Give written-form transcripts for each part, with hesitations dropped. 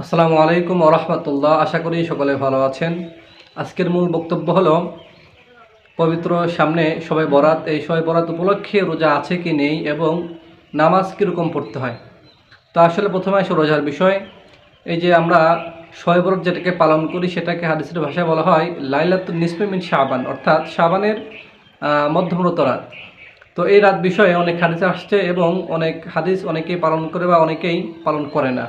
আসসালামু আলাইকুম ওয়া রাহমাতুল্লাহ। আশা করি সকলে ভালো আছেন। আজকের মূল বক্তব্য হলো পবিত্র সামনে শবে বরাত। এই শবে বরাত উপলক্ষে রোজা আছে কি নেই এবং নামাজ কীরকম পড়তে হয়। তো আসলে প্রথমে আসে রোজার বিষয়। এই যে আমরা শবে বরাত যেটাকে পালন করি সেটাকে হাদিসের ভাষায় বলা হয় লাইলাতুন নিসফি মিন শাবান, অর্থাৎ শাবানের মধ্যবর্তী রাত। তো এই রাত বিষয়ে অনেক হাদিস আসছে এবং অনেক হাদিস অনেকেই পালন করে বা অনেকেই পালন করে না,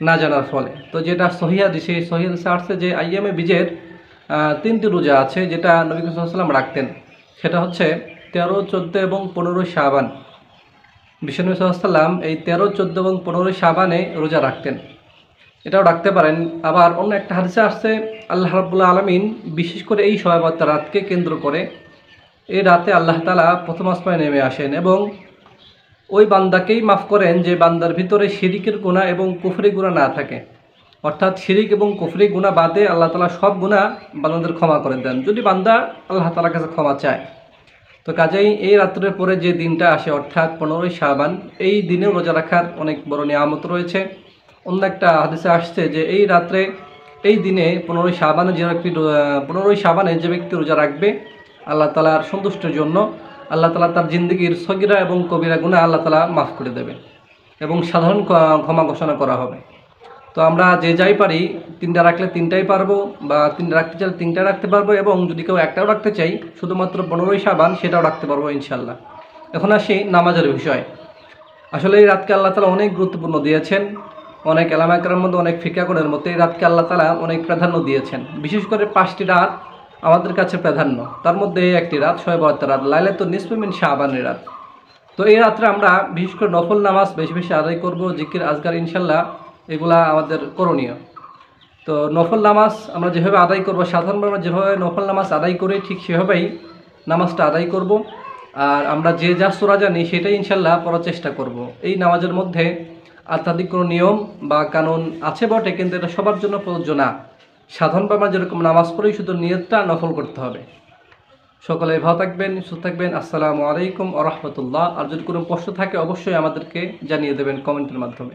না জানার ফলে। তো যেটা সহিহ হাদিস, সেই সহিহ হাদিসে আসছে যে আইয়ামে বীজের তিনটি রোজা আছে যেটা নবী করিম সাল্লাল্লাহু আলাইহি ওয়াসাল্লাম রাখতেন। সেটা হচ্ছে 13, 14 এবং 15 শাবান। বিশ্বনবী সাল্লাল্লাহু আলাইহি ওয়াসাল্লাম এই 13, 14 এবং 15 শাবানে রোজা রাখতেন। এটাও রাখতে পারেন। আবার অন্য একটা হাদিসে আসছে আল্লাহ রাব্বুল আলামিন বিশেষ করে এই শবে বরাত রাতকে কেন্দ্র করে এই রাতে আল্লাহ তাআলা প্রথম আসমানে নেমে আসেন এবং ওই বান্দাকেই মাফ করেন যে বান্দার ভিতরে শিরিকের গুনাহ এবং কুফরি গুনাহ না থাকে। অর্থাৎ শিরিক এবং কুফরি গুনাহ বাদে আল্লাহ তাআলা সব গুনাহ বান্দাদের ক্ষমা করে দেন যদি বান্দা আল্লাহ তাআলার কাছে ক্ষমা চায়। তো কাজেই এই রাত্রের পরে যে দিনটা আসে অর্থাৎ 15 শাবান, এই দিনেও রোজা রাখার অনেক বড় নিয়ামত রয়েছে। অন্য একটা হাদিসে আসছে যে এই রাত্রে এই দিনে 15 শাবানে যে ব্যক্তি 15 শাবানে যে ব্যক্তি রোজা রাখবে আল্লাহ তাআলার সন্তুষ্টির জন্য আল্লাহ তাআলা তার জিন্দগির সগীরা এবং কবিরা গুনাহ আল্লাহ তাআলা মাফ করে দেবে এবং সাধারণ ক্ষমা ঘোষণা করা হবে। তো আমরা যে যাই পারি তিনটা রাখলে তিনটাই পারবো, বা তিনটা রাখতে চাইলে তিনটা রাখতে পারবো, এবং যদি কেউ একটাও রাখতে চাই শুধুমাত্র 15 শাবান সেটাও রাখতে পারবো ইনশাল্লাহ। এখন আসি নামাজের বিষয়। আসলে এই রাতকে আল্লাহ তাআলা অনেক গুরুত্বপূর্ণ দিয়েছেন। অনেক উলামা কেরামের মধ্যে, অনেক ফিকাহগণের মধ্যে এই রাতকে আল্লাহ তাআলা অনেক প্রাধান্য দিয়েছেন। বিশেষ করে 5টি রাত আমাদের কাছে প্রাধান্য, তার মধ্যে একটি রাত শবে বরাতের রাত, লাইলাতুন নিসফি মিন শাবানের রাত। তো এই রাত্রে আমরা বিশেষ করে নফল নামাজ বেশি বেশি আদায় করব, জিকির আজকার ইনশাল্লাহ এগুলা আমাদের করণীয়। তো নফল নামাজ আমরা যেভাবে আদায় করব, সাধারণভাবে আমরা যেভাবে নফল নামাজ আদায় করি ঠিক সেভাবেই নামাজটা আদায় করব। আর আমরা যে যা সূরা জানি সেটাই ইনশাল্লাহ পড়ার চেষ্টা করব। এই নামাজের মধ্যে আধ্যাত্মিক কোনো নিয়ম বা কানুন আছে বটে, কিন্তু এটা সবার জন্য প্রযোজ্য না। সাধারণভাবে আমরা যেরকম নামাজ পড়ি শুধু নিয়তটা নফল করতে হবে। সকলে ভালো থাকবেন, সুস্থ থাকবেন। আসসালামু আলাইকুম ওয়া রাহমাতুল্লাহ। আর যদি কোনো প্রশ্ন থাকে অবশ্যই আমাদেরকে জানিয়ে দেবেন কমেন্টের মাধ্যমে।